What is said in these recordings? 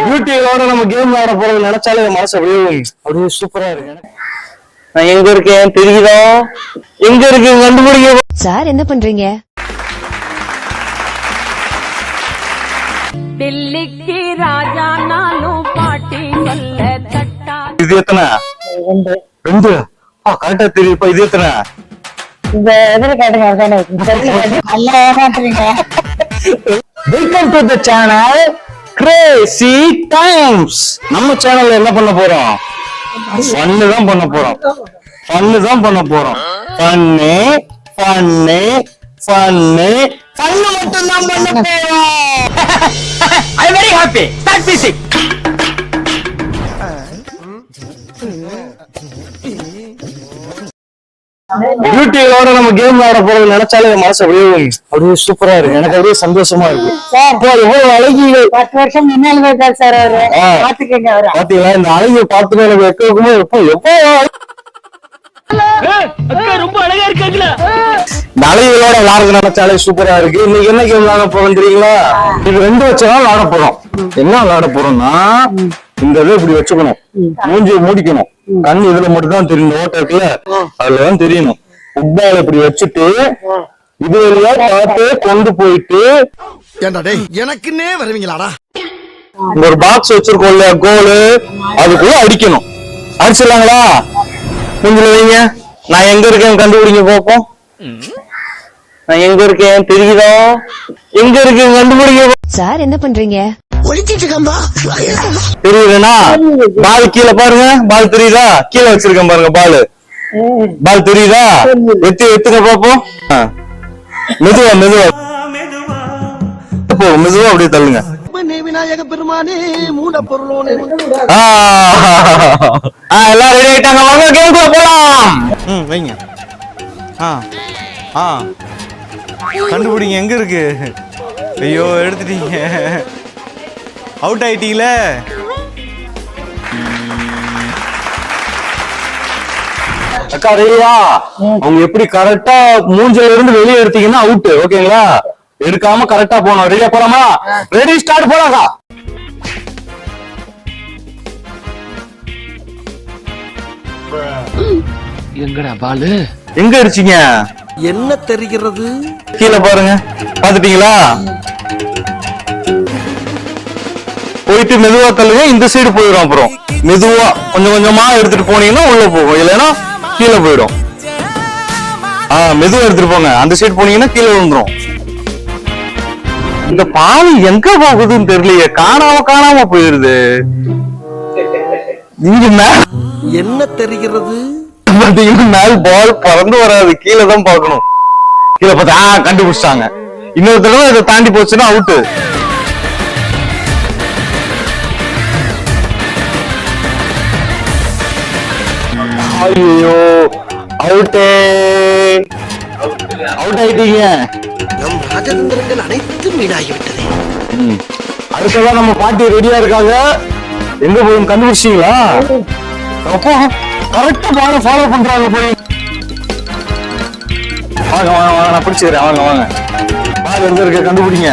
பியூட்டியோட நம்ம கேம் விளையாட போறது நினைச்சாலே மனசு அப்படியே சூப்பரா இருக்கு. நான் எங்க இருக்கேன் தெரியுதா? எங்க இருக்கு கண்டுபிடிக்க சார். என்ன பண்றீங்க? दिल्ली राजा नालो पाटी சொல்ல தட்டா. இது எத்தனை? ரெண்டு. கரெக்டா தெரியுப்பா. இது எத்தனை? இந்த எதிர கேட்டுங்க அதானே நல்லா ஏமாத்துறீங்க. Welcome to the channel Crazy Times. நம்ம சேனல்ல என்ன பண்ண போறோம்? ஃபன்னு தான் பண்ண போறோம். ஃபன்னு தான் பண்ண போறோம். ஃபன்னு ஃபன்னு ஃபன்னு ஃபன்னு மட்டும் தான் பண்ண போறோம். I am very happy. Start music. பியூட்டியோட நம்ம கேம் விளையாட போறது நினைச்சாலே மனசு அப்படியே சூப்பரா இருக்கு. எனக்கு அப்படியே சந்தோஷமா இருக்கு. எவ்வளவு அழகிகள் 10 வருஷம் முன்னால இருக்காரு சார் அவரு. பாத்துக்கங்க அவரு. பாத்தீங்களா இந்த அழகிய பார்த்துட்டு எனக்கு வைக்கவே ரொம்ப அழகா இருக்காங்களா. இந்த அழகிகளோட விளையாடுறது நினைச்சாலே சூப்பரா இருக்கு. இன்னைக்கு என்ன கேம் விளையாட போறோம் தெரியுங்களா? இது ரெண்டு வச்சுதான் விளையாட போறோம். என்ன விளையாட போறோம்னா, இந்த இதை இப்படி வச்சுக்கணும், மூஞ்சியை மூடிக்கணும், கண் இதுல மட்டும் தான் தெரியணும், ஓட்ட இருக்குல்ல அதுலதான் தெரியணும். ஃபுட்பால் இப்படி வச்சுட்டு இது வழியா பார்த்து கொண்டு போயிட்டு எனக்குன்னே வருவீங்களாடா. ஒரு பாக்ஸ் வச்சிருக்கோம் இல்லையா, கோலு, அதுக்குள்ள அடிக்கணும். அடிச்சிடலாங்களா? மூஞ்சில வைங்க. நான் எங்க இருக்கேன் கண்டுபிடிங்க பாப்போம். நான் எங்க இருக்கேன் தெரியுதா? எங்க இருக்கேன் கண்டுபிடிங்க. சார் என்ன பண்றீங்க? தெரியுதுன்னா பால் கீழே பாருங்க. பால் தெரியுதா? கீழே வச்சிருக்கேன் பாருங்க. பால் தெரியுதா? எத்துங்க பாப்போம். மெதுவா மெதுவா மெதுவா அப்படியே தள்ளுங்க. விநாயக பெருமானே மூட பொருளோனே. எல்லாம் ரெடி ஆயிட்டாங்க. வாங்க கேம்குள்ள போலாம். வைங்க. கண்டுபிடிங்க எங்க இருக்கு. ஐயோ எடுத்துட்டீங்க. அவுட் ஆயிட்டீங்களே. அக்கா ரெடியா? அவங்க எப்படி கரெக்டா மூஞ்சில இருந்து வெளியே எடுத்தீங்கன்னா அவுட். ஓகேங்களா? எடுக்காம கரெக்டா போனோம். ரெடியா போலாமா? ரெடி ஸ்டார்ட் போலாக்கா. எங்கடா பாலு? எங்க அடிச்சீங்க? என்ன தெரிகிறது? கீழே பாருங்க. பாத்துட்டீங்களா? போயிட்டு மெதுவா தள்ளுங்க. இந்த சைடு போயிடும். அப்புறம் மெதுவா கொஞ்சம் கொஞ்சமா எடுத்துட்டு போனீங்கன்னா உள்ள போகும், இல்லைன்னா கீழே போயிடும். மெதுவா எடுத்துட்டு போங்க. அந்த சைடு போனீங்கன்னா கீழே விழுந்துரும். இந்த பால் எங்க போகுதுன்னு தெரியலையே. காணாம போயிருது. இங்க என்ன தெரிகிறது? பாத்தீங்கன்னா மேல் பால் பறந்து வராது. கீழே தான் பாக்கணும். கீழே பார்த்தா கண்டுபிடிச்சிட்டாங்க. இன்னொரு தடவை இதை தாண்டி போச்சுன்னா அவுட்டு. ஐயோ அவுட்டே. அவுட் ஆயிட்டீங்க. நம் ராஜதந்திரங்கள் அனைத்தும் வீணாகிவிட்டது. அடுத்ததான் நம்ம பாட்டி ரெடியா இருக்காங்க. எங்க போய் கண்டுபிடிச்சீங்களா? அப்போ கரெக்டா பால ஃபாலோ பண்றாங்க. போய் வாங்க வாங்க வாங்க, நான் பிடிச்சிக்கிறேன். வாங்க வாங்க. பால் எங்க இருக்க கண்டுபிடிங்க.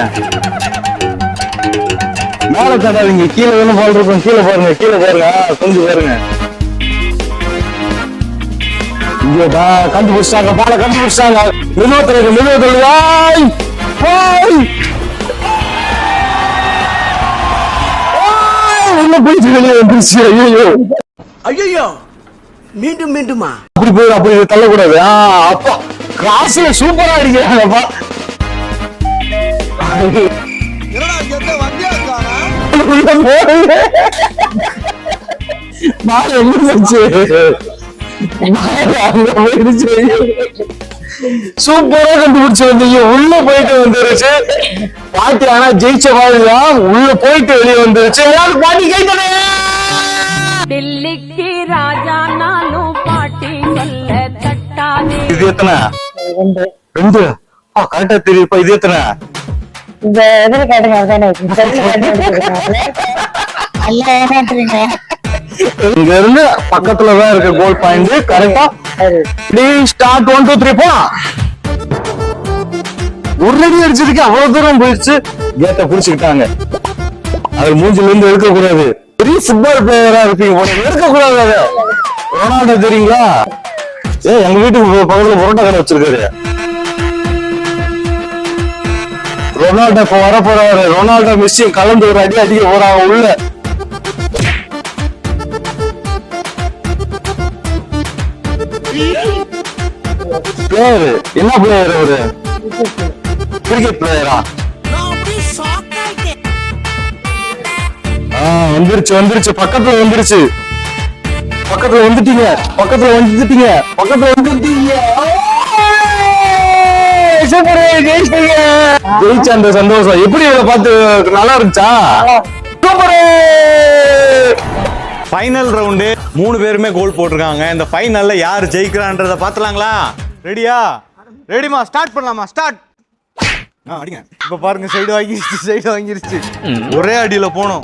மேல தடாதீங்க. கீழே வேணும் பால் இருக்கும். கீழே பாருங்க. கீழே பாருங்க. கொஞ்சம் பாருங்க. கண்டுபிடிச்சாங்க. பால கண்டுபிடிச்சாங்க. போயிட்டு வெளியே வந்துருச்சு. ஐயோ மீண்டும் மீண்டுமா? அப்படி போயிடும். அப்படி தள்ளக்கூடாது. அப்பா கிளாஸ்ல சூப்பரா அடிக்கிறாங்கப்பா. மாலை எங்கிருந்துச்சு? சூப்பரா கண்டுபிடிச்சு வந்தீங்க. உள்ள போயிட்டு வந்துருச்சு பாட்டி. ஆனா ஜெயிச்ச மாதிரிதான் உள்ள போயிட்டு வெளியே வந்துருச்சு. பாட்டி கைத்தனே. दिल्ली राजा नालो पाटी சொல்ல தட்டாதே. இது எத்தனை? ரெண்டு. கரெக்டா தெரியுப்பா. இது எத்தனை? இந்த எதிர கேட்டுங்க அதானே நல்லா ஏமாத்துறீங்க. இங்க இருந்து பக்கத்துலதான் இருக்க கோல் பாயிண்ட். கரெக்டா ப்ளீஸ் ஸ்டார்ட் 1 2 3 போலாம். ஒரு அடி அடிச்சதுக்கு அவ்வளவு தூரம் போயிடுச்சு. கேட்ட புடிச்சுக்கிட்டாங்க. அது மூஞ்சில இருந்து எடுக்க கூடாது. பெரிய ஃபுட்பால் பிளேயரா இருப்பீங்க போல, எடுக்க கூடாது. அதை ரொனால்டோ தெரியுங்களா? எங்க வீட்டுக்கு பக்கத்துல புரோட்டா கடை வச்சிருக்காரு. ரொனால்டோ இப்ப வர போறாரு. ரொனால்டோ மெஸ்ஸி கலந்து ஒரு அடி அடிக்க போறாங்க உள்ள. பிளேயர் என்ன பிளேயர் அவரு? கிரிக்கெட் பிளேயரா? வந்துருச்சு வந்துருச்சு, பக்கத்துல வந்துருச்சு, பக்கத்துல வந்துட்டீங்க, பக்கத்துல வந்துட்டீங்க, பக்கத்துல வந்துட்டீங்க. ஜெயிச்ச அந்த சந்தோஷம் எப்படி இதை பார்த்து நல்லா இருந்துச்சா? சூப்பர். ஃபைனல் ரவுண்டு 3 பேருமே கோல் போட்டிருக்காங்க. இந்த ஃபைனல்ல யார் ஜெயிக்கிறான்றத பாத்துலாங்களா? ரெடியா? ரெடிமா? ஸ்டார்ட் பண்ணலாமா? ஸ்டார்ட். அடிங்க. இப்ப பாருங்க, சைடு வாங்கிருச்சு. ஒரே அடியில போனோம்,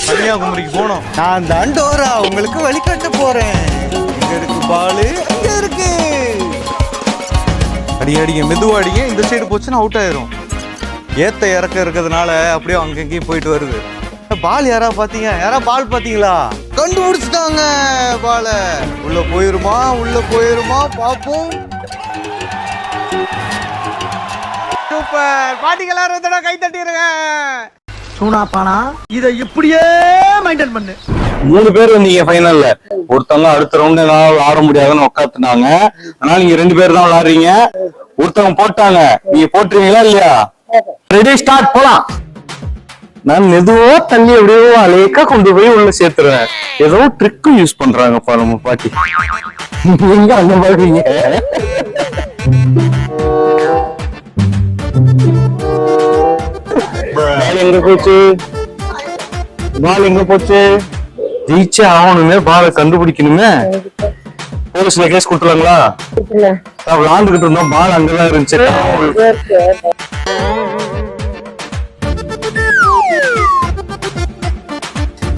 கன்னியாகுமரிக்கு போனோம். நான் தாண்டோரா உங்களுக்கு வழிகாட்ட போறேன். இங்க இருக்கு பாலு, இங்க இருக்கு. அடிங்க, மெதுவா அடிங்க. இந்த சைடு போச்சுன்னா அவுட் ஆயிரும். ஏத்த இறக்க இருக்கிறதுனால அப்படியே அங்கங்கேயும் போயிட்டு வருது. பால் யாரா பாத்தீங்க? யாரா பால் பாத்தீங்களா? கண்டுபிடிச்சிட்டாங்க பால. உள்ள போயிருமா பாப்போம். சூப்பர். பாட்டிகளா இருந்தா கை தட்டிடுங்க. சூனாப்பானா இதை இப்படியே மெயின்டைன் பண்ணு. 3 பேர் வந்தீங்க ஃபைனல்ல. ஒருத்தவங்க அடுத்த ரவுண்ட் என்னால ஆட முடியாதுன்னு உட்காந்துனாங்க. அதனால நீங்க 2 பேர் தான் விளையாடுறீங்க. ஒருத்தவங்க போட்டாங்க, நீங்க போட்டுறீங்களா இல்லையா? ரெடி, ஸ்டார்ட், போலாம். நான் மெதுவா தண்ணி எப்படியோ அலேக்கா கொண்டு போய் உள்ள சேர்த்துறேன். ஏதோ ட்ரிக் யூஸ் பண்றாங்க நம்ம பாட்டி. நீங்க அந்த மாதிரிங்க. எங்க போச்சு பால்? எங்க போச்சு? ஜெயிச்சே ஆகணுமே, பாலை கண்டுபிடிக்கணுமே. போலீஸ்ல கேஸ் கொடுத்துலாங்களா? விளாண்டுகிட்டு இருந்தோம், பால் அங்கதான் இருந்துச்சு.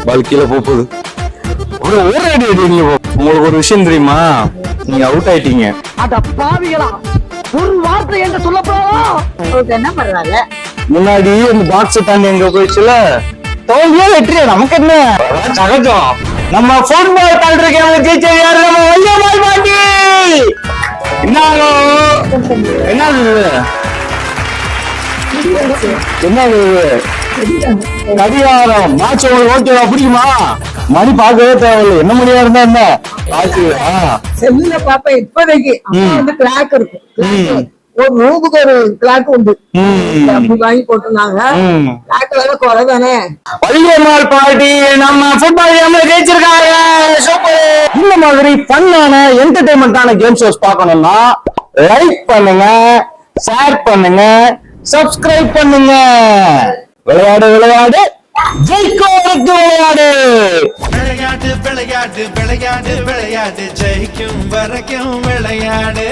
பால் கீழே போகுது. ஒரே அடி அடி. உங்களுக்கு ஒரு விஷயம் தெரியுமா? நீங்க அவுட் ஆயிட்டீங்க. அட பாவிகளா, ஒரு வார்த்தை எங்க சொல்ல போறோம். என்ன பண்றாங்க? முன்னாடி அந்த பாக்ஸ் தாண்டி எங்க போயிடுச்சுல, தோல்வியா வெற்றியா நமக்கு என்ன சகஜம். நம்ம ஃபுட்பால் பண்றோம், ஜெயிச்சது யாரு? நம்ம வல்லியம்மாள் பாட்டி. என்ன கடிகாரம் மாச்சு உங்களுக்கு ஓகேவா? பிடிக்குமா? மணி பார்க்கவே தேவையில்லை, என்ன மணியா இருந்தா என்ன பாத்து. செல்லுல பாப்பா இப்போதைக்கு கிளாக் இருக்கு. ஒரு ரூமுக்கு ஒரு கிளாக் உண்டு, அப்படி வாங்கி போட்டுருந்தாங்க. கிளாக் வேலை குறைதானே. வல்லியம்மாள் பாட்டி நம்ம ஃபுட்பால் கேம்ல ஜெயிச்சிருக்காங்க. சூப்பர். இந்த மாதிரி ஃபன்னான என்டர்டைன்மெண்டான கேம் ஷோஸ் பார்க்கணும்னா லைக் பண்ணுங்க, ஷேர் பண்ணுங்க, சப்ஸ்கிரைப் பண்ணுங்க. விளையாடு விளையாடு, ஜெயிக்கோருக்கு விளையாடு. விளையாடு விளையாடு விளையாடு விளையாடு, ஜெயிக்கும் வரைக்கும் விளையாடு.